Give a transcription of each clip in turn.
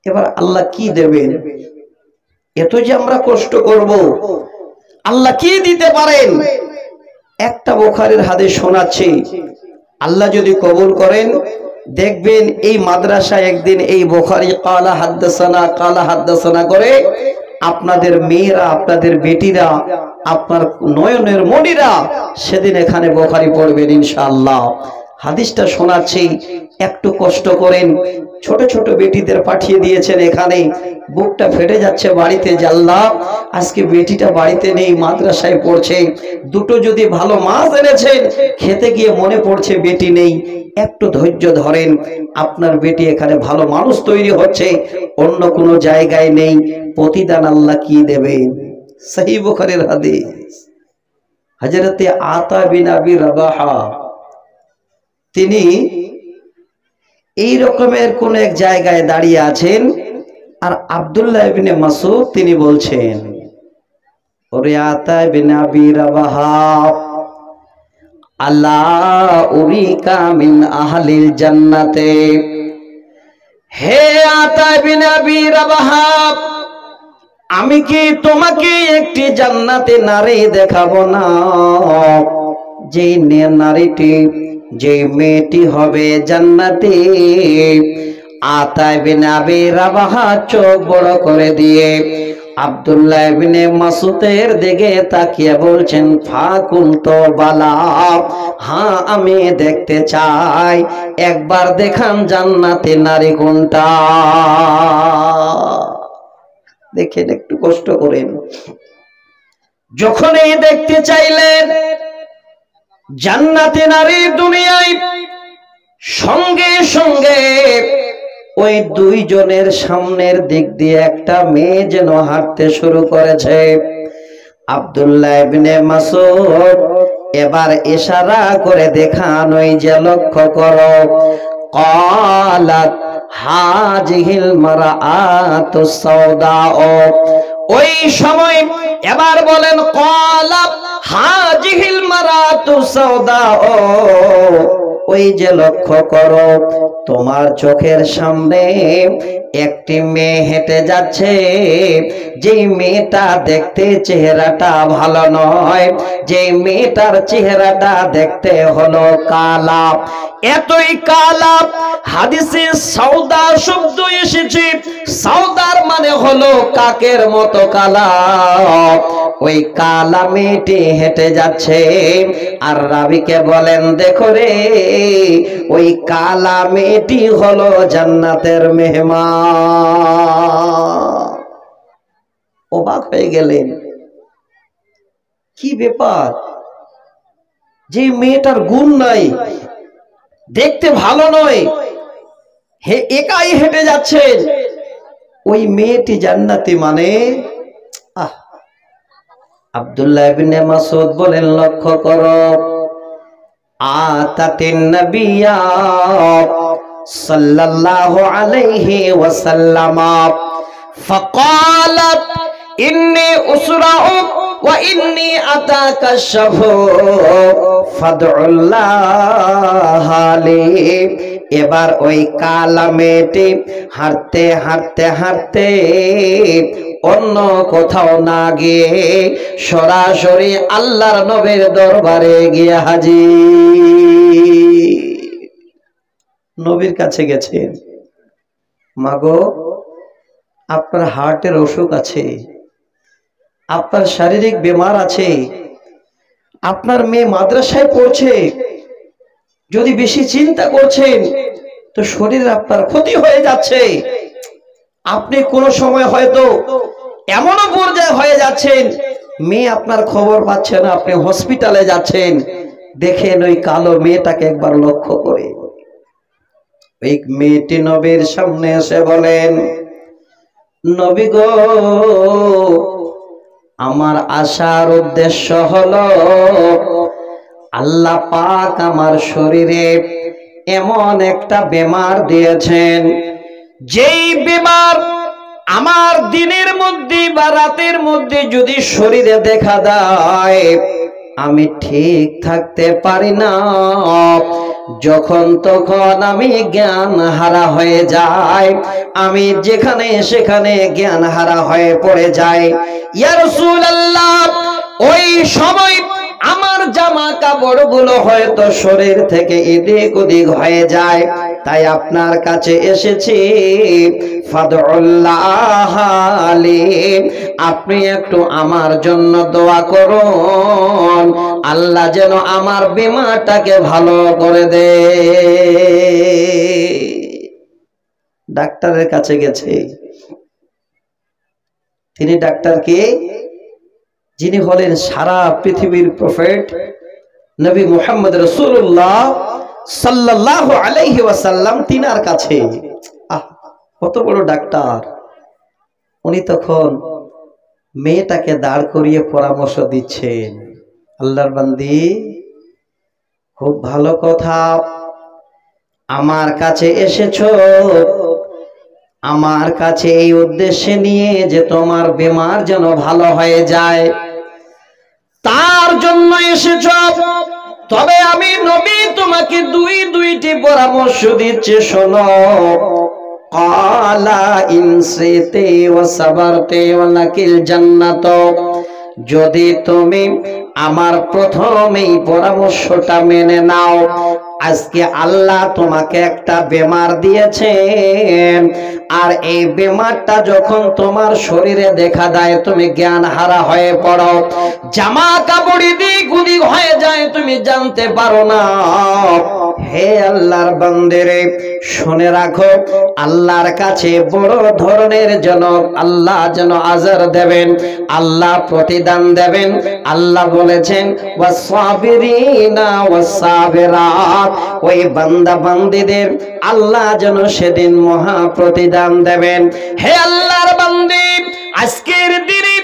এবার আল্লাহ কি দেবেন? এত যে আমরা কষ্ট করব, আল্লাহ কি দিতে পারেন? একটা বুখারীর হাদিস শোনাচ্ছি, আল্লাহ যদি কবুল করেন দেখবেন এই মাদ্রাসায় একদিন এই বুখারী কালা হাদ্দাসানা করে আপনাদের মেয়েরা, আপনাদের বেটিরা, আপনার নয়নের মণিরা সেদিন এখানে বুখারী পড়বেন ইনশাআল্লাহ। হাদিসটা শোনাচ্ছি, একটু কষ্ট করেন। ছোট ছোট বেটিদের পাঠিয়ে দিয়েছেন এখানে, বুকটা ফেটে যাচ্ছে বাড়িতে, আল্লাহ আজকে বেটিটা বাড়িতে নেই, মাদ্রাসায় পড়ছে, দুটো যদি ভালো মাছ এনেছেন খেতে গিয়ে মনে পড়ছে বেটি নেই, একটু ধৈর্য ধরেন, আপনার বেটি এখানে ভালো মানুষ তৈরি হচ্ছে, অন্য কোনো জায়গায় নেই, প্রতিদান আল্লাহ কি দেবে? সহিহ বুখারীর হাদিস। হযরতে আতা বিন আবি রাবাহা তিনি এই রকমের কোন এক জায়গায় দাঁড়িয়ে আছেন, আর আব্দুল্লাহ ইবনে মাসউদ তিনি বলছেন, ওরে আতা বিন আবি রাবাহা, আল্লাহ উরিকা মিন আহলিল জান্নাতে, হে আতা বিন আবি রাবাহা, আমি কি তোমাকে একটি জান্নাতে নারী দেখাবো না? যে নারীটি, যে মেয়েটি হবে জান্নাতে। আতা ইবনে আবি রাবাহা চোখ বড় করে দিয়ে আব্দুল্লাহ ইবনে মাসউদের দিকে তাকিয়ে বলছেন, ফাকুলতু বালা, হ্যাঁ আমি দেখতে চাই, একবার দেখান জান্নাতে নারী কোনটা। দেখেন, একটু কষ্ট করেন। যখনই দেখতে চাইলেন জান্নাতে নারী দুনিয়ায়, সঙ্গে সঙ্গে ওই দুইজনের সামনের দিক দিয়ে একটা মেয়ে যেন হাঁটতে শুরু করেছে। আব্দুল্লাহ ইবনে মাসউদ এবার ইশারা করে দেখান, ওই যে লক্ষ্য করো, ক্বালাত হাজিহিল মারআতু সাওদাউ, ওই সময় এবার বলেন, ক্বালাত হাজিহিল মারআতু সাওদাউ, ওই যে লক্ষ্য করো, তোমার চোখের সামনে একটি মেয়ে হেঁটে যাচ্ছে, যে মেয়েটা দেখতে চেহারাটা ভালো নয়, যে মেয়েটার চেহারাটা দেখতে হলো কালা, এতই কালা। হাদিসে সাউদা শব্দ এসেছে, সাউদার মানে হলো কাকের মতো কালা। ওই কালা মেয়েটি হেঁটে যাচ্ছে, আর রাবীকে বলেন, দেখো রে, ওই কালা মেয়েটি হলো জান্নাতের মেহমান। অবাক হয়ে গেলেন, কি ব্যাপার? যে মেয়েটার গুণ নাই, দেখতে ভালো নয়, একাই হেঁটে যাচ্ছেন, ওই মেয়েটি জান্নাতি মানে? আব্দুল্লাহ ইবনে মাসউদ বলেন, লক্ষ্য করো, আতাতিন নবিয়্যা সাল্লাল্লাহু আলাইহি ওয়াসাল্লাম ফাকালাত ইন্নী উসরাউ ওয়া ইন্নী আতাকাশফু ফাদউল্লাহ লি। এবার ওই কালা মেয়েটি হাঁটতে হাঁটতে হাঁটতে অন্য কোথাও না গিয়ে সরাসরি আল্লাহর নবীর দরবারে গিয়ে হাজির। নবীর কাছে গেছেন, মাগো আপনার হার্টের অসুখ আছে, আপনার শারীরিক বেমার আছে, আপনার মেয়ে মাদ্রাসায় পড়ছে, যদি বেশি চিন্তা করছেন তো শরীরে আপনার ক্ষতি হয়ে যাচ্ছে, আপনি কোনো সময় হয়তো এমনও পর্যায়ে হয়ে যাচ্ছেন মেয়ে আপনার খবর পাচ্ছে না, আপনি হসপিটালে যাচ্ছেন। দেখেন ওই কালো মেয়েটাকে একবার লক্ষ্য করে। ওই মেয়েটি নবীর সামনে এসে বলেন, নবী গো, আমার আসার উদ্দেশ্য হলো আল্লাহ পাক আমার শরীরে এমন একটা বেমার দিয়েছেন, যেই বেমার আমার দিনের মধ্যে বা রাতের মধ্যে যদি শরীরে দেখা দেয় আমি ঠিক থাকতে পারি না। যখন তখন আমি জ্ঞান হারা হয়ে যাই, আমি যেখানে সেখানে জ্ঞান হারা হয়ে পড়ে যাই। ইয়া রাসূলুল্লাহ, ওই সময় আমার জামা কাপড় গুলো হয়তো শরীর থেকে এদিক ওদিক হয়ে যায়, তাই আপনার কাছে এসেছি। ফাদউল্লাহ আলী, আপনি একটু আমার জন্য দোয়া করুন, আল্লাহ যেন আমার বিমারটাকে ভালো করে দে। ডাক্তারের কাছে গেছে। তিনি ডাক্তারকে, যিনি হলেন সারা পৃথিবীর প্রফেট নবী মুহাম্মদ রাসূলুল্লাহ সাল্লাল্লাহু আলাইহি ওয়াসাল্লাম, তিনার কাছে। কত বড় ডাক্তার! উনি তখন মেয়েটাকে দাঁড় করিয়ে পরামর্শ দিচ্ছেন, আল্লাহর বান্দি, খুব ভালো কথা, আমার কাছে এসেছো আমার কাছে এই উদ্দেশ্যে নিয়ে যে তোমার বেমার যেন ভালো হয়ে যায়, তার জন্য এসেছ। তবে আমি নবী তোমাকে দুইটি পরামর্শ দিচ্ছি, শোনো। ক্বালা ইনসিতে ওয়া সাবারতে ওয়া লাকিল জান্নাত, যদি তুমি আমার প্রথম এই পরামর্শটা মেনে নাও, আজকে আল্লাহ তোমাকে একটা বেমার দিয়েছেন, আর এই বেমারটা যখন তোমার শরীরে দেখা দেয়, তুমি জ্ঞান হারা হয়ে পড়ো, জামা কাপড় দিক উদিক হয়ে যায়, তুমি জানতে পারো না। হে আল্লাহর বান্দেরে, শুনে রাখো, আল্লাহর কাছে বড় ধরনের আল্লাহ যেন আজর দেবেন, আল্লাহ প্রতিদান দেবেন। আল্লাহ বলেছেন, ওয়াসাবিরিনা ওয়াসাবিরাত, ওই বান্দা বান্দীদের আল্লাহ যেন সেদিন মহা প্রতিদান দেবেন। হে আল্লাহর বান্দী, আজকের দিনে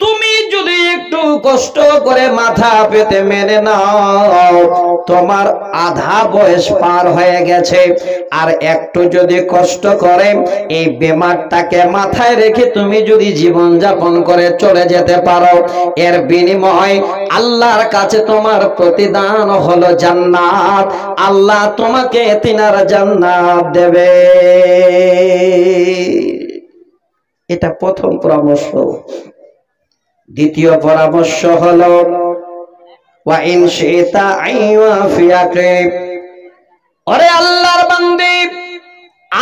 তুমি যদি একটু কষ্ট করে মাথা পেতে মেনে নাও, তোমার আধা বয়স পার হয়ে গেছে, আর একটু যদি কষ্ট করে এই বেমারটাকে মাথায় রেখে তুমি যদি জীবন যাপন করে চলে যেতে পারো, এর বিনিময় আল্লাহর কাছে তোমার প্রতিদান হলো জান্নাত। আল্লাহ তোমাকে তিনার জান্নাত দেবে। এটা প্রথম পরামর্শ। দ্বিতীয় পরামর্শ হলো, ওয়া ইন শিতা আইওয়াফিয়াকে, ওরে আল্লাহর বান্দী,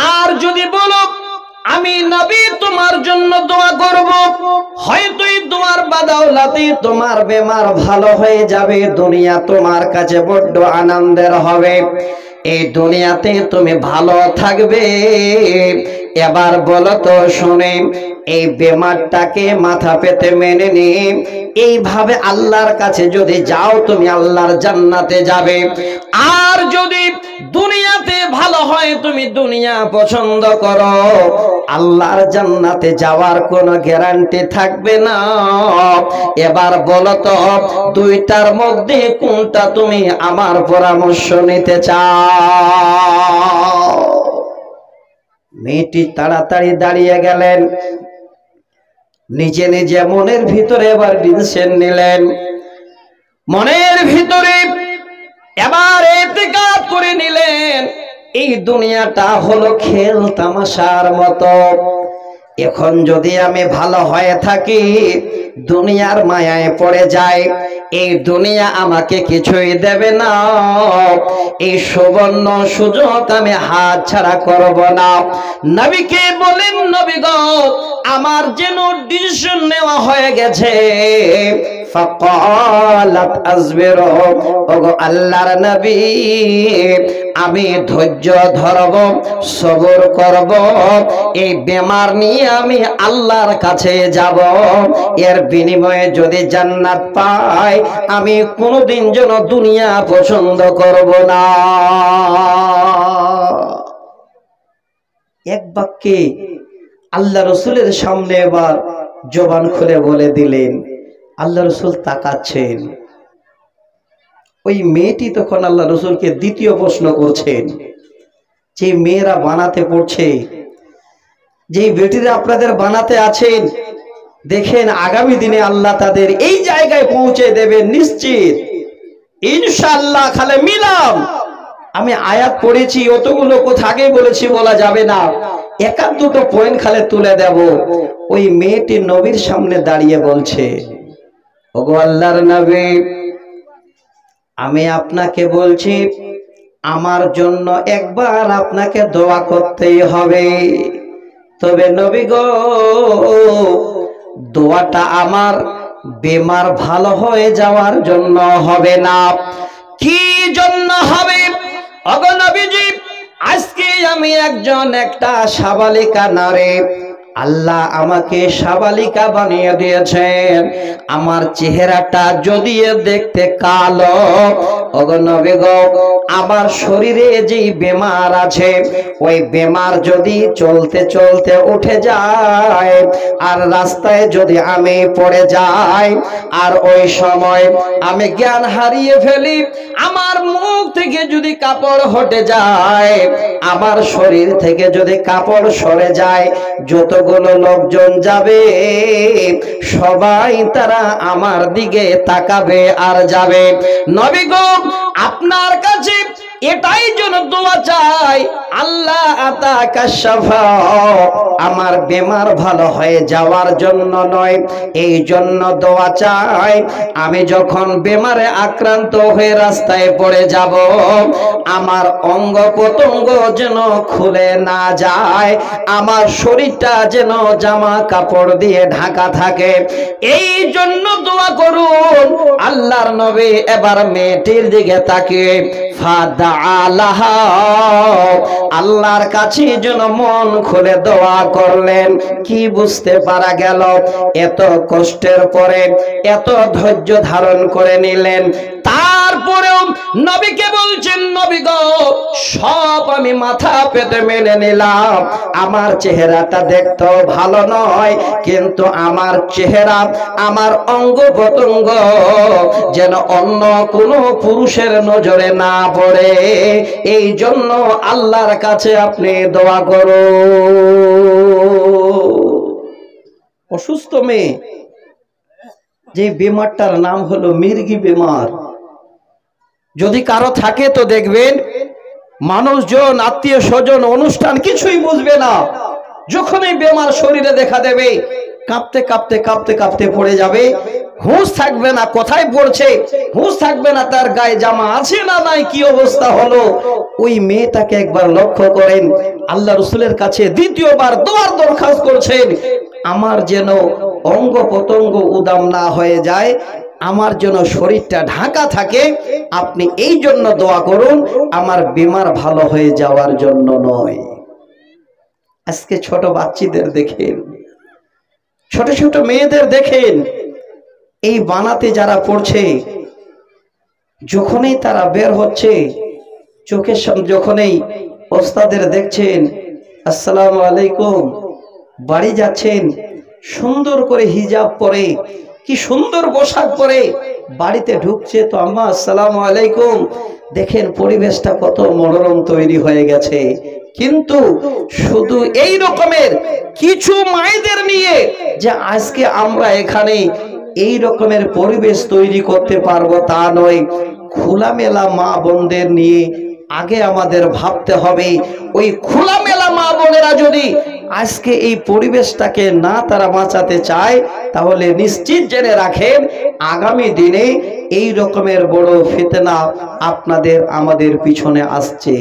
আর যদি বলো আমি নবী তোমার জন্য দোয়া করব, হয়তো তোমার বাদাওলাতে তোমার বেমার ভালো হয়ে যাবে, দুনিয়া তোমার কাছে বড্ড আনন্দের হবে, এই দুনিয়াতে তুমি ভালো থাকবে। এবার বলো তো শুনে, এই বেমারটাকে মাথা পেতে মেনে নিয়ে এইভাবে আল্লাহর কাছে যদি যাও, তুমি আল্লাহর জান্নাতে যাবে। আর যদি দুনিয়াতে ভালো হয়, তুমি দুনিয়া পছন্দ করো, আল্লাহর জান্নাতে যাওয়ার কোনো গ্যারান্টি থাকবে না। এবার বলো তো, দুইটার মধ্যে কোনটা তুমি আমার পরামর্শ নিতে চাও? মেয়েটি তাড়াতাড়ি দাঁড়িয়ে গেলেন, নিজে নিজে মনের ভিতরে এবার ডিসিশন নিলেন, মনের ভিতরে এবার ইতিকাদ করে নিলেন, এই দুনিয়াটা হলো খেল তামাশার মতো, এখন যদি আমি ভালো হয়ে থাকি, দুনিয়ার মায়ায় পড়ে যায়, এই দুনিয়া আমাকে কিছুই দেবে না, এই সুবর্ণ সুযোগ আমি হাত ছাড়া করব না। নবীকে বলেন, নবী গো, আমার যেন ডিসিশন নেওয়া হয়ে গেছে। ফাকালাত আসবিরু, ওগো আল্লাহর নবী, আমি ধৈর্য ধরব, সবর করব, এই বেমার নিয়ে আমি আল্লাহর কাছে যাব, এর বিনিময়ে যদি জান্নাত পাই, আমি কোনোদিন যেন দুনিয়া পছন্দ করব না। এক বাক্যে আল্লাহ রসুলের সামনে এবার জবান খুলে বলে দিলেন। আল্লাহ রসুল তাকাচ্ছেন, ওই মেয়েটি তখন আল্লাহ রসুলকে দ্বিতীয় প্রশ্ন করছেন, যে মেয়েরা বানাতে পড়ছে, যে বেটিরা আপনাদের বানাতে আছেন, দেখেন আগামী দিনে আল্লাহ তাদের এই জায়গায় পৌঁছে দেবেন নিশ্চিত, ইনশাআল্লাহ। খালে মিলাম আমি আয়াত পড়েছি, অতগুলো কথা আগে বলেছি, বলা যাবে না। একাধ দুটো পয়েন্ট খালে তুলে দেব। ওই মেয়েটি নবীর সামনে দাঁড়িয়ে বলছে, ওগো আল্লাহর নবী, আমি আপনাকে বলছি, আমার জন্য একবার আপনাকে দোয়া করতেই হবে। তবে নবী গো, দোয়াটা আমার বেমার ভালো হয়ে যাওয়ার জন্য হবে না। কি জন্য হবে? ওগো নবীজি, আজকে আমি একটা সাবালিকা নারী, আল্লাহ আমাকে সাবালিকা বানিয়ে দিয়েছেন। আমার চেহারাটা যদি দেখতে কালো, ওগো নবী গো, আমার শরীরে যে বেমার আছে, ওই বেমার যদি চলতে চলতে উঠে যায় আর রাস্তায় যদি আমি পড়ে যাই আর ওই সময় আমি জ্ঞান হারিয়ে ফেলি, আমার মুখ থেকে যদি কাপড় হটে যায়, আমার শরীর থেকে যদি কাপড় সরে যায়, যতগুলো লোকজন যাবে সবাই তারা আমার দিকে তাকাবে আর যাবে। নবী গো, আপনার কাছে এটাই জন্য দোয়া চাই, আল্লাহ আতাকা শাফা, আমার বেমার ভালো হয়ে যাওয়ার জন্য নয়, এই জন্য দোয়া চাই, আমি যখন বেমারে আক্রান্ত হয়ে রাস্তায় পড়ে যাব, আমার অঙ্গ প্রত্যঙ্গ যেন খুলে না যায়, আমার শরীরটা যেন জামা কাপড় দিয়ে ঢাকা থাকে, এই জন্য দোয়া করুন। আল্লাহর নবী এবার মেয়েটির দিকে তাকিয়ে ফাদা আলাহা, আল্লাহর কাছে যেন মন খুলে দোয়া করলেন। কি বুঝতে পারা গেল? এত কষ্টের পরে এত ধৈর্য ধারণ করে নিলেন, তারপরেও নবীকে বলছেন, নবী গো, সব আমি মাথা পেতে মেনে নিলাম, আমার চেহারাটা দেখতে ভালো নয়, কিন্তু আমার চেহারা, আমার অঙ্গ প্রত্যঙ্গ যেন অন্য কোনো পুরুষের নজরে না পড়ে, এই জন্য আল্লাহর কাছে আপনি দোয়া করুন। অসুস্থ মেয়ে, যে বেমারটার নাম হলো মির্গি বেমার। যদি কারো থাকে তো দেখবেন, মানুষজন, আত্মীয় স্বজন, অনুষ্ঠান কিছুই বুঝবে না, যখনই বেমার শরীরে দেখা দেবে কাঁপতে কাঁপতে কাঁপতে কাঁপতে পড়ে যাবে, হুঁশ থাকবে না কোথায় পড়ছে, হুঁশ থাকবে না তার গায়ে জামা আছে না নাই, কি অবস্থা হলো। ওই মেয়েটাকে একবার লক্ষ্য করেন, আল্লাহ রাসূলের কাছে দ্বিতীয়বার দোয়ার দরখাস্ত করছেন, আমার যেন অঙ্গ প্রত্যঙ্গ উদাম না হয়ে যায়, আমার যেন শরীরটা ঢাকা থাকে, আপনি এই জন্য দোয়া করুন, আমার বেমার ভালো হয়ে যাওয়ার জন্য নয়। আজকে ছোট বাচ্চাদের দেখেন, ছোট ছোট মেয়েদের দেখেন, এই বানাতে যারা পড়ছে, যখনই তারা বের হচ্ছে, চোখের সামনে যখনই ওস্তাদের দেখছেন, আসসালামু আলাইকুম, বাড়ি যাচ্ছেন, সুন্দর করে হিজাব পরে, কি সুন্দর পোশাক পরে বাড়িতে ঢুকছে, তো আম্মা আসসালামু আলাইকুম, দেখেন পরিবেশটা কত মনোরম তৈরি হয়ে গেছে। কিন্তু শুধু এই রকমের কিছু মায়েদের নিয়ে যে আজকে আমরা এখানে এই রকমের পরিবেশ তৈরি করতে পারবো তা নয়, খোলামেলা মা বোনদের নিয়ে আগে আমাদের ভাবতে হবে। ওই খোলামেলা মা বোনেরা যদি আজকে এই পরিবেশটাকে না তারা বাঁচাতে চায়, তাহলে নিশ্চিত জেনে রাখেন, আগামী দিনে এই রকমের বড় ফিতনা আপনাদের আমাদের পিছনে আসছে।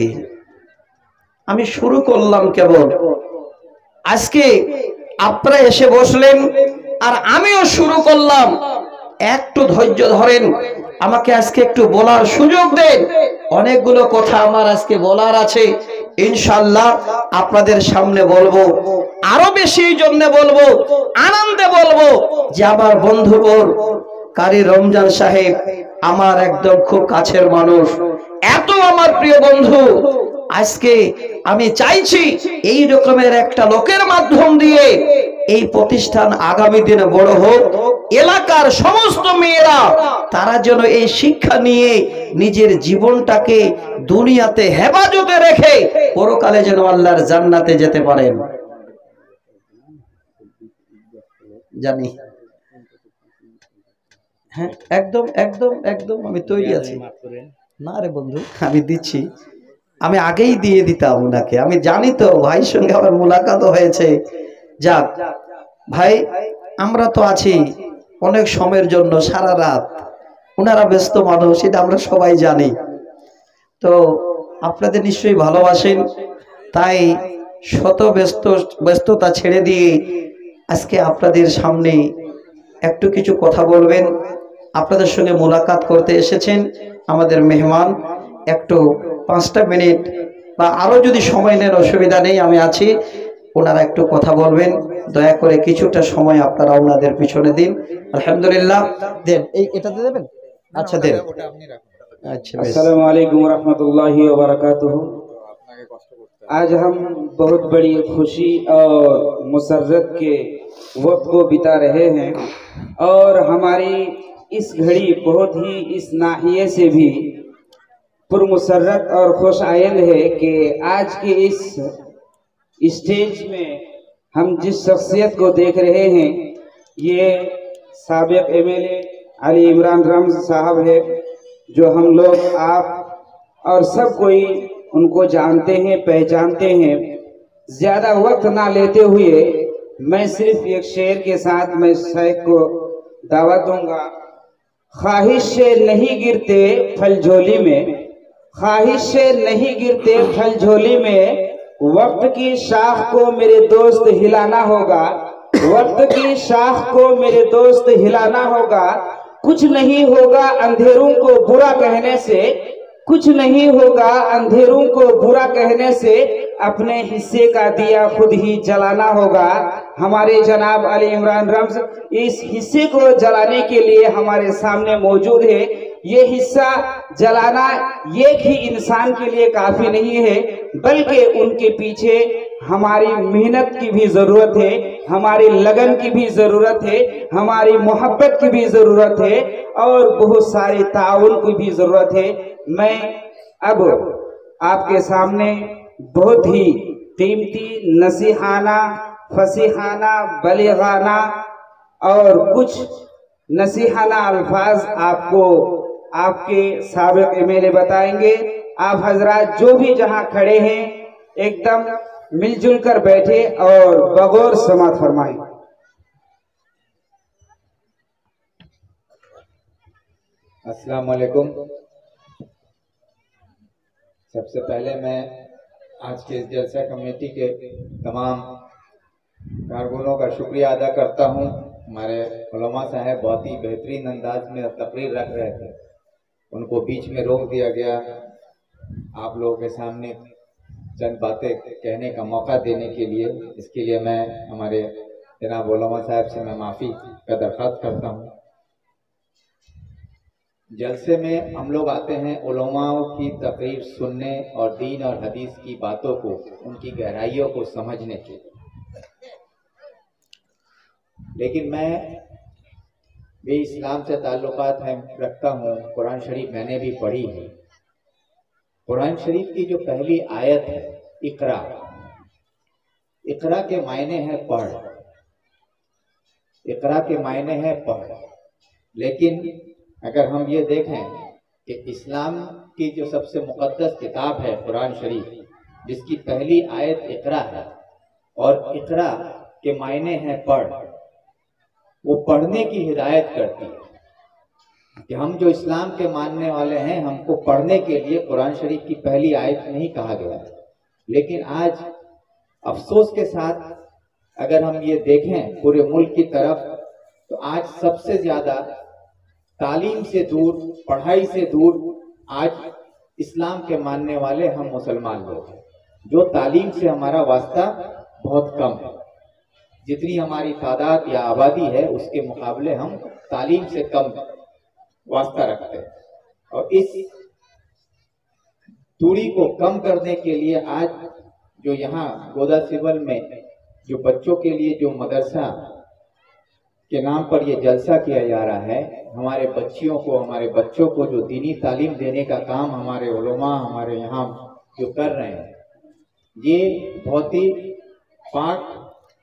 আমি শুরু করলাম কেবল, আজকে আপনারা এসে বসলেন আর আমিও শুরু করলাম, একটু ধৈর্য ধরেন, আমাকে আজকে একটু বলার সুযোগ দেন। অনেকগুলো কথা আমার আজকে বলার আছে, ইনশাআল্লাহ আপনাদের সামনে বলবো, আরো বেশি এই জন্য বলবো, আনন্দে বলবো যে আমার বন্ধুবর কারি রমজান সাহেব আমার একদম খুব কাছের মানুষ, এত আমার প্রিয় বন্ধু, আজকে আমি চাইছি এই রকমের একটা লোকের মাধ্যম দিয়ে এই প্রতিষ্ঠান আগামী দিনে বড় হোক, এলাকার সমস্ত মেয়েরা তারা যেন এই শিক্ষা নিয়ে নিজের জীবনটাকে দুনিয়াতে হেফাজতে রেখে পরকালে যেন আল্লাহর জান্নাতে যেতে পারেন। জানি, হ্যাঁ, একদম একদম একদম আমি তৈরি আছি। না রে বন্ধু, আমি দিচ্ছি, আমি আগেই দিয়ে দিতাম ওনাকে। আমি জানি তো ভাইয়ের সঙ্গে আমার মোলাকাত হয়েছে। যাক ভাই, আমরা তো আছি অনেক সময়ের জন্য, সারা রাত। ওনারা ব্যস্ত মানুষ, এটা আমরা সবাই জানি। তো আপনাদের নিশ্চয়ই ভালোবাসেন, তাই শত ব্যস্ততা ছেড়ে দিয়ে আজকে আপনাদের সামনে একটু কিছু কথা বলবেন। আপনাদের সঙ্গে মোলাকাত করতে এসেছেন আমাদের মেহমান। একটু 5টা মিনিট বা আরো যদি সময় নেন অসুবিধা নেই, আমি আছি। ওনারা একটু কথা বলবেন, দয়া করে কিছুটা সময় আপনারা ওনাদের পিছনে দিন। আলহামদুলিল্লাহ। দেন, এটাতে দেবেন। আচ্ছা দেন। अच्छा, अस्सलाम वालेकुम रहमतुल्लाहि व बरकातुहू। आज हम बहुत बड़ी खुशी और मुसर्रत के वक्त को बिता रहे हैं और हमारी इस घड़ी बहुत ही इस नाहिए से भी पुरमुसर्रत और खुश आयंद है कि आज के इस स्टेज में हम जिस शख्सियत को देख रहे हैं ये साबिक एमएलए अली इमरान रमज़ साहब है, जो हम लोग आप और सब कोई उनको जानते हैं, पहचानते हैं। ज़्यादा वक्त ना लेते हुए मैं सिर्फ एक शेर के साथ मैं शेख को दावत दूंगा। ख्वाहिश से नहीं गिरते फल झोली में, ख्वाहिश से नहीं गिरते फल झोली में, वक्त की शाख को मेरे दोस्त हिलाना होगा, वक्त की शाख को मेरे दोस्त हिलाना होगा। कुछ नहीं होगा अंधेरों को बुरा कहने से, कुछ नहीं होगा अंधेरों को बुरा कहने से, अपने हिस्से का दिया खुद ही जलाना होगा। हमारे जनाब अली इमरान रम्ज़ इस हिस्से को जलाने के लिए हमारे सामने मौजूद है। ये हिस्सा जलाना एक ही इंसान के लिए काफी नहीं है, बल्कि उनके पीछे हमारी मेहनत की भी जरूरत है, हमारी लगन की भी जरूरत है, हमारी मोहब्बत की भी जरूरत है और बहुत सारे ताउन की भी जरूरत है। मैं अब आपके सामने बहुत ही कीमती नसीहाना, फसीहाना, बलिगाना और कुछ नसीहाना अल्फाज आपको आपके साबिक एमएलए बताएंगे। आप हजरात जो भी जहां खड़े हैं एकदम मिलजुल कर बैठे और बगौर समात फरमाएं। अस्सलाम वालेकुम। सबसे पहले मैं आज के इस जलसा कमेटी के तमाम कारकुनों का शुक्रिया अदा करता हूं। हमारे उलमा साहब बहुत ही बेहतरीन अंदाज में तकरीर रख रहे थे, उनको बीच में रोक दिया गया। आप लोगों के सामने चंद बातें कहने का मौका देने के लिए, इसके लिए मैं हमारे जनाब उलमा साहब से मैं माफ़ी का दरख्वास्त करता हूं। जलसे में हम लोग आते हैं उलमाओं की तकरीर सुनने और दीन और हदीस की बातों को, उनकी गहराइयों को समझने के लिए। लेकिन मैं भी इस्लाम से ताल्लुकात रखता हूँ। कुरान शरीफ मैंने भी पढ़ी है। कुरान शरीफ की जो पहली आयत है इकरा, इकरा के मायने हैं पढ़, इकरा के मायने हैं पढ़। लेकिन अगर हम ये देखें कि इस्लाम की जो सबसे मुक़द्दस किताब है कुरान शरीफ, जिसकी पहली आयत इकरा है और इकरा के मायने हैं पढ़, वो पढ़ने की हिदायत करती है कि हम जो इस्लाम के मानने वाले हैं, हमको पढ़ने के लिए कुरान शरीफ की पहली आयत नहीं कहा गया है। लेकिन आज अफसोस के साथ अगर हम ये देखें पूरे मुल्क की तरफ, तो आज सबसे ज़्यादा तालीम से दूर, पढ़ाई से दूर आज इस्लाम के मानने वाले हम मुसलमान लोग हैं। जो तालीम से हमारा वास्ता बहुत कम है। जितनी हमारी तादाद या आबादी है उसके मुकाबले हम तालीम से कम वास्ता रखते हैं। और इस दूरी को कम करने के लिए आज जो यहाँ गोदा सिवल में जो बच्चों के लिए जो मदरसा के नाम पर ये जलसा किया जा रहा है, हमारे बच्चियों को, हमारे बच्चों को जो दीनी तालीम देने का काम हमारे उलमा हमारे यहाँ जो कर रहे हैं, ये बहुत ही पाक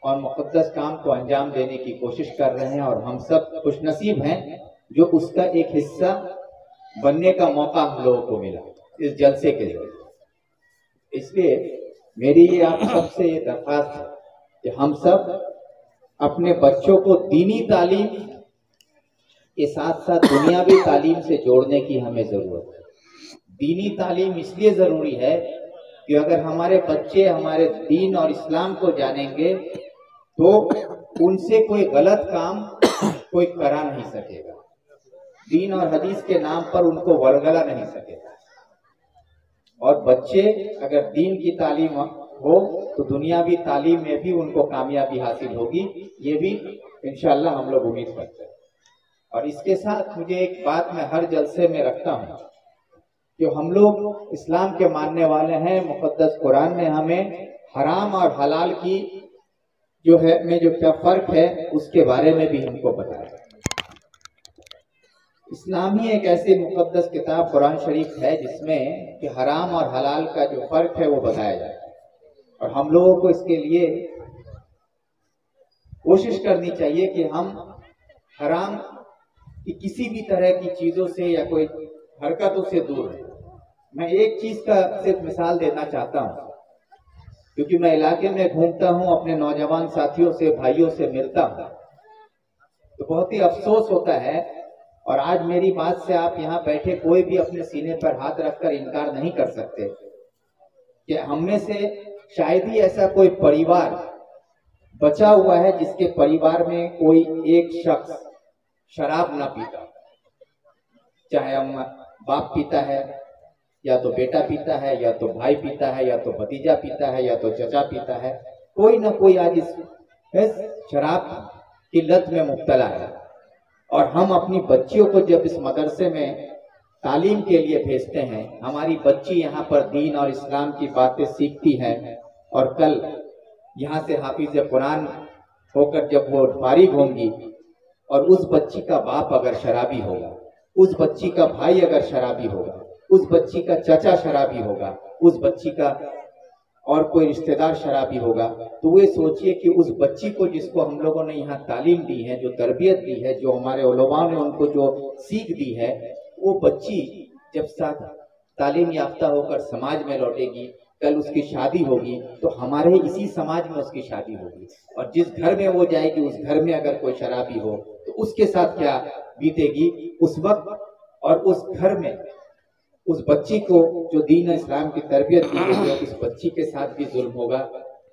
और मुक़द्दस काम को अंजाम देने की कोशिश कर रहे हैं। और हम सब खुशनसीब हैं जो उसका एक हिस्सा बनने का मौका हम लोगों को मिला इस जलसे के जरिए। इसलिए मेरी ये आप सबसे ये दरख्वास्त है कि हम सब अपने बच्चों को दीनी तालीम के साथ साथ दुनियावी तालीम से जोड़ने की हमें ज़रूरत है। दीनी तालीम इसलिए ज़रूरी है कि अगर हमारे बच्चे हमारे दीन और इस्लाम को जानेंगे तो उनसे कोई गलत काम कोई करा नहीं सकेगा, दीन और हदीस के नाम पर उनको वरगला नहीं सकेगा। और बच्चे अगर दीन की तालीम हो तो दुनियावी तालीम में भी उनको कामयाबी हासिल होगी, ये भी इंशाअल्लाह हम लोग उम्मीद करते हैं। और इसके साथ मुझे एक बात मैं हर जलसे में रखता हूँ कि हम लोग इस्लाम के मानने वाले हैं, मुक़द्दस कुरान ने हमें हराम और हलाल की जो है में जो क्या फ़र्क है उसके बारे में भी हमको बताया। इस्लाम ही एक ऐसी मुक़द्दस किताब कुरान शरीफ है जिसमें कि हराम और हलाल का जो फ़र्क है वो बताया जाता है। और हम लोगों को इसके लिए कोशिश करनी चाहिए कि हम हराम की किसी भी तरह की चीज़ों से या कोई हरकतों से दूर रहें। मैं एक चीज़ का सिर्फ मिसाल देना चाहता हूँ, क्योंकि मैं इलाके में घूमता हूँ, अपने नौजवान साथियों से भाइयों से मिलता हूँ, तो बहुत ही अफसोस होता है। और आज मेरी बात से आप यहाँ बैठे कोई भी अपने सीने पर हाथ रखकर इनकार नहीं कर सकते कि हम में से शायद ही ऐसा कोई परिवार बचा हुआ है जिसके परिवार में कोई एक शख्स शराब ना पीता। चाहे हम बाप पीता है, या तो बेटा पीता है, या तो भाई पीता है, या तो भतीजा पीता है, या तो चचा पीता है, कोई ना कोई आज इस शराब की लत में मुब्तला है। और हम अपनी बच्चियों को जब इस मदरसे में तालीम के लिए भेजते हैं, हमारी बच्ची यहाँ पर दीन और इस्लाम की बातें सीखती हैं और कल यहाँ से हाफिज कुरान होकर जब वो फारिग होंगी और उस बच्ची का बाप अगर शराबी होगा, उस बच्ची का भाई अगर शराबी होगा, उस बच्ची का चाचा शराबी होगा, उस बच्ची का और कोई रिश्तेदार शराबी होगा, तो वे सोचिए कि उस बच्ची को जिसको हम लोगों ने यहाँ तालीम दी है, जो तरबियत दी है, जो हमारे उलमा ने उनको जो सीख दी है, वो बच्ची जब साथ तालीम याफ्ता होकर समाज में लौटेगी, कल उसकी शादी होगी तो हमारे इसी समाज में उसकी शादी होगी। और जिस घर में वो जाएगी उस घर में अगर कोई शराबी हो तो उसके साथ क्या बीतेगी उस वक्त। और उस घर में उस बच्ची को जो दीन इस्लाम की तरबियत दी गई है, उस बच्ची के साथ भी जुल्म होगा।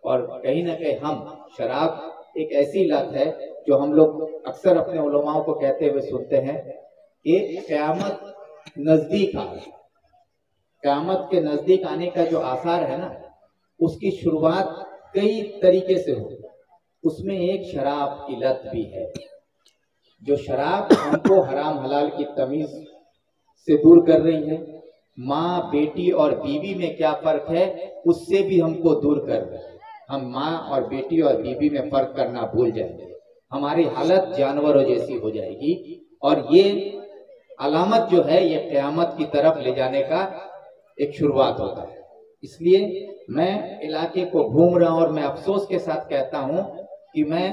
और कहीं ना कहीं हम शराब एक ऐसी लत है जो हम लोग अक्सर अपने उलमाओं को कहते हुए सुनते हैं कि क़यामत नज़दीक आ रही है। क़यामत के नज़दीक आने का जो आसार है ना, उसकी शुरुआत कई तरीके से हो, उसमें एक शराब की लत भी है। जो शराब हमको हराम हलाल की तमीज़ से दूर कर रही है, माँ बेटी और बीवी में क्या फ़र्क है उससे भी हमको दूर कर रही है। हम माँ और बेटी और बीवी में फ़र्क करना भूल जाएंगे, हमारी हालत जानवरों जैसी हो जाएगी। और ये अलामत जो है ये क़यामत की तरफ ले जाने का एक शुरुआत होता है। इसलिए मैं इलाके को घूम रहा हूँ और मैं अफसोस के साथ कहता हूँ कि मैं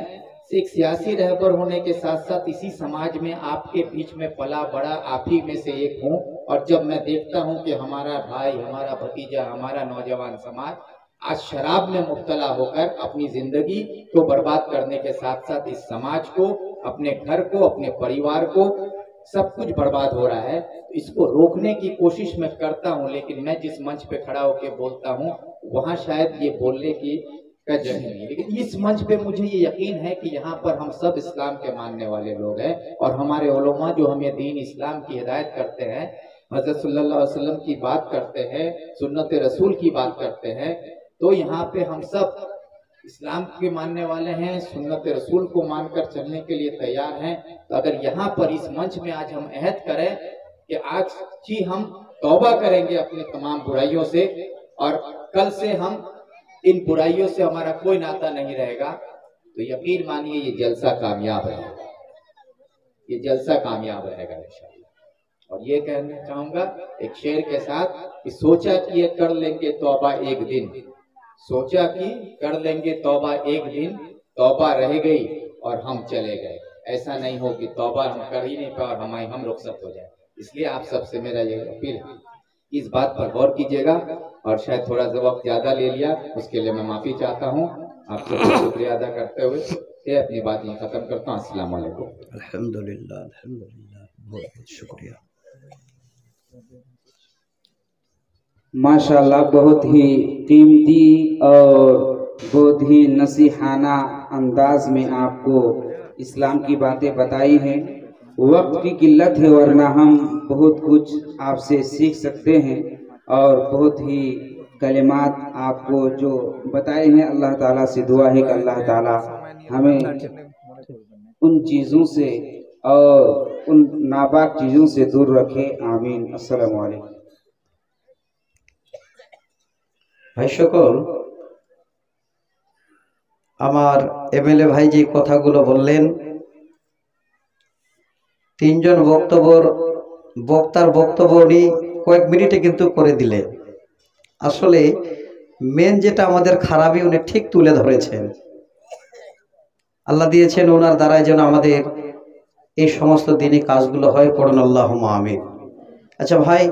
एक सियासी रहबर होने के साथ साथ इसी समाज में आपके बीच में पला बड़ा आप ही में से एक हूँ। और जब मैं देखता हूँ कि हमारा भाई, हमारा भतीजा, हमारा नौजवान समाज आज शराब में मुब्तला होकर अपनी जिंदगी को बर्बाद करने के साथ साथ इस समाज को, अपने घर को, अपने परिवार को, सब कुछ बर्बाद हो रहा है, तो इसको रोकने की कोशिश मैं करता हूँ। लेकिन मैं जिस मंच पे खड़ा होकर बोलता हूँ वहाँ शायद ये बोलने की का जगह नहीं, लेकिन इस मंच पे मुझे ये यकीन है कि यहाँ पर हम सब इस्लाम के मानने वाले लोग हैं और हमारे उलमा जो हमें दीन इस्लाम की हिदायत करते हैं, हज़रत सल्लल्लाहु अलैहि वसल्लम की बात करते हैं, सुन्नत रसूल की बात करते हैं, तो यहाँ पे हम सब इस्लाम के मानने वाले हैं, सुन्नत रसूल को मानकर चलने के लिए तैयार हैं। तो अगर यहाँ पर इस मंच में आज हम अहद करें कि आज जी हम तौबा करेंगे अपनी तमाम बुराइयों से और कल से हम इन बुराइयों से हमारा कोई नाता नहीं रहेगा, तो यकीन मानिए ये जलसा कामयाब रहेगा, ये जलसा कामयाब रहेगा इंशाअल्लाह। और ये कहना चाहूँगा एक शेर के साथ कि सोचा कि ये कर लेंगे तौबा एक दिन, सोचा कि कर लेंगे तौबा एक दिन, तौबा रह गई और हम चले गए। ऐसा नहीं हो कि तौबा हम कर ही नहीं पाए और हम रुखसत हो जाए। इसलिए आप सबसे मेरा ये अपील है इस बात पर गौर कीजिएगा। और शायद थोड़ा सा वक्त ज्यादा ले लिया, उसके लिए मैं माफी चाहता हूँ। आपसे बहुत शुक्रिया अदा करते हुए ये अपनी बात यहीं खत्म करता हूँ। अस्सलाम वालेकुम। अल्हम्दुलिल्लाह, अल्हम्दुलिल्लाह, बहुत बहुत शुक्रिया। माशाल्लाह, बहुत ही कीमती और बहुत ही नसीहाना अंदाज में आपको इस्लाम की बातें बताई हैं। वक्त की किल्लत है, वरना हम बहुत कुछ आपसे सीख सकते हैं और बहुत ही कलिमात आपको जो बताए हैं। अल्लाह ताला से दुआ है कि अल्लाह ताला हमें उन चीज़ों से और उन नापाक चीज़ों से दूर रखे। आमीन। अस्सलाम वालेकुम। ভাই সকল, আমার এমএলএ ভাই যে কথাগুলো বললেন, তিনজন বক্তার বক্তব্য উনি কয়েক মিনিটে কিন্তু করে দিলেন। আসলে মেন যেটা আমাদের খারাপই উনি ঠিক তুলে ধরেছেন। আল্লাহ দিয়েছেন ওনার দ্বারাই যেন আমাদের এই সমস্ত দিনই কাজগুলো হয়। পড়ুন আল্লাহুম্মা আমিন। আচ্ছা ভাই,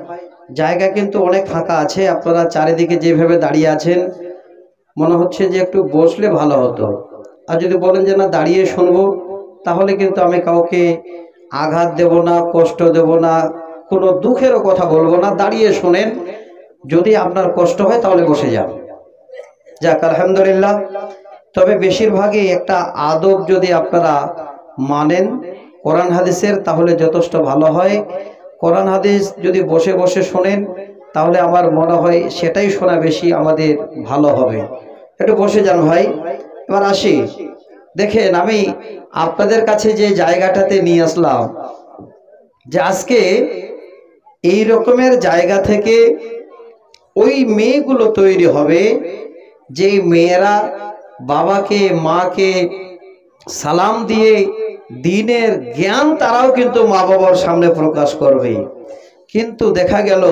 জায়গা কিন্তু অনেক ফাঁকা আছে। আপনারা চারিদিকে যেভাবে দাঁড়িয়ে আছেন মনে হচ্ছে যে একটু বসলে ভালো হতো। আর যদি বলেন যে না দাঁড়িয়ে শুনবো, তাহলে কিন্তু আমি কাউকে আঘাত দেব না, কষ্ট দেব না, কোনো দুঃখেরও কথা বলবো না। দাঁড়িয়ে শোনেন, যদি আপনার কষ্ট হয় তাহলে বসে যান। যাক, আলহামদুলিল্লাহ। তবে বেশিরভাগই একটা আদব যদি আপনারা মানেন কোরআন হাদিসের, তাহলে যথেষ্ট ভালো হয়। কোরআন হাদিস যদি বসে বসে শোনেন, তাহলে আমার মনে হয় সেটাই শোনা বেশি আমাদের ভালো হবে। একটু বসে যান ভাই। এবার আসি, দেখেন আমি আপনাদের কাছে যে জায়গাটাতে নিয়ে আসলাম, যে আজকে এই রকমের জায়গা থেকে ওই মেয়েগুলো তৈরি হবে, যে মেয়েরা বাবাকে মাকে সালাম দিয়ে দিনের জ্ঞান তারাও কিন্তু মা বাবার সামনে প্রকাশ করবে। কিন্তু দেখা গেল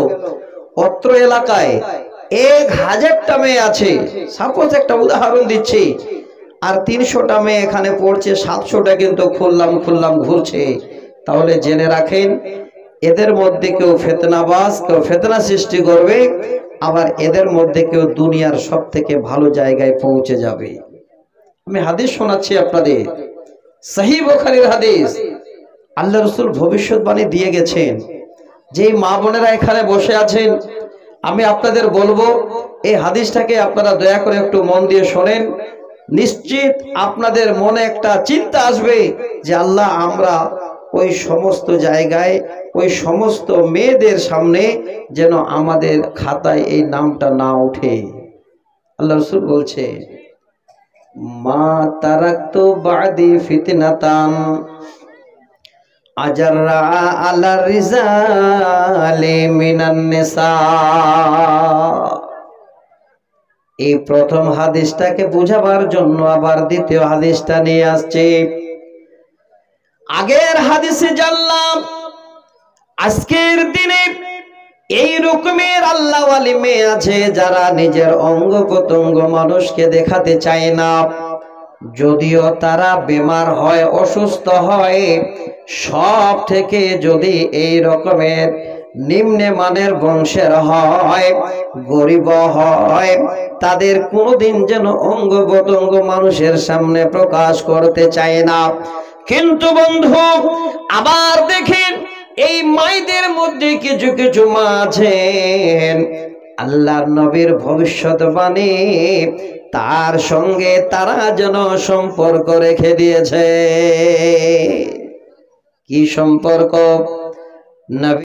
অত্র এলাকায় 1000টা মেয়ে আছে, সাপোজ একটা উদাহরণ দিচ্ছি, আর 300টা মেয়ে এখানে পড়ছে, 700টা কিন্তু খুললাম ঘুরছে। তাহলে জেনে রাখেন, এদের মধ্যে কেউ ফিতনাবাজ, কেউ ফিতনা সৃষ্টি করবে, আবার এদের মধ্যে কেউ দুনিয়ার সব থেকে ভালো জায়গায় পৌঁছে যাবে। আমি হাদিস শোনাচ্ছি আপনাদের, সহিহ বুখারীর হাদিস। আল্লাহ রাসূল ভবিষ্যৎবাণী দিয়ে গেছেন। যেই মা বোনেরা এখানে বসে আছেন, আমি আপনাদের বলবো এই হাদিসটাকে আপনারা দয়া করে একটু মন দিয়ে শোনেন। নিশ্চিত আপনাদের মনে একটা চিন্তা আসবে যে আল্লাহ, আমরা ওই সমস্ত জায়গায় ওই সমস্ত মেয়েদের সামনে যেন আমাদের খাতায় এই নামটা না ওঠে। আল্লাহ রাসূল বলছে, মা তারাকতু বাদি ফিতনাতান আজাররা আলা রিজালি মিনান নিসা। এই প্রথম হাদিসটাকে বুঝাবার জন্য আবার দ্বিতীয় হাদিসটা নিয়ে আসছে। আগের হাদিসে জানলাম আজকের দিনে এই রকমের আল্লাহওয়ালি মেয়ে আছে যারা নিজের অঙ্গ প্রত্যঙ্গ মানুষকে দেখাতে চায় না। যদিও তারা বেমার হয়, অসুস্থ হয়, সব থেকে যদি এই রকমের নিম্নে মানের বংশের হয়, গরিব হয়, তাদের কোনোদিন যেন অঙ্গ প্রত্যঙ্গ মানুষের সামনে প্রকাশ করতে চায় না। কিন্তু বন্ধু, আবার দেখেন এই মায়েদের মধ্যে কিছু কিছু মা আছেন, আল্লাহর নবীর ভবিষ্যৎবাণী তার সঙ্গে তারা যেন সম্পর্ক রেখে দিয়েছে। কি সম্পর্ক? নবী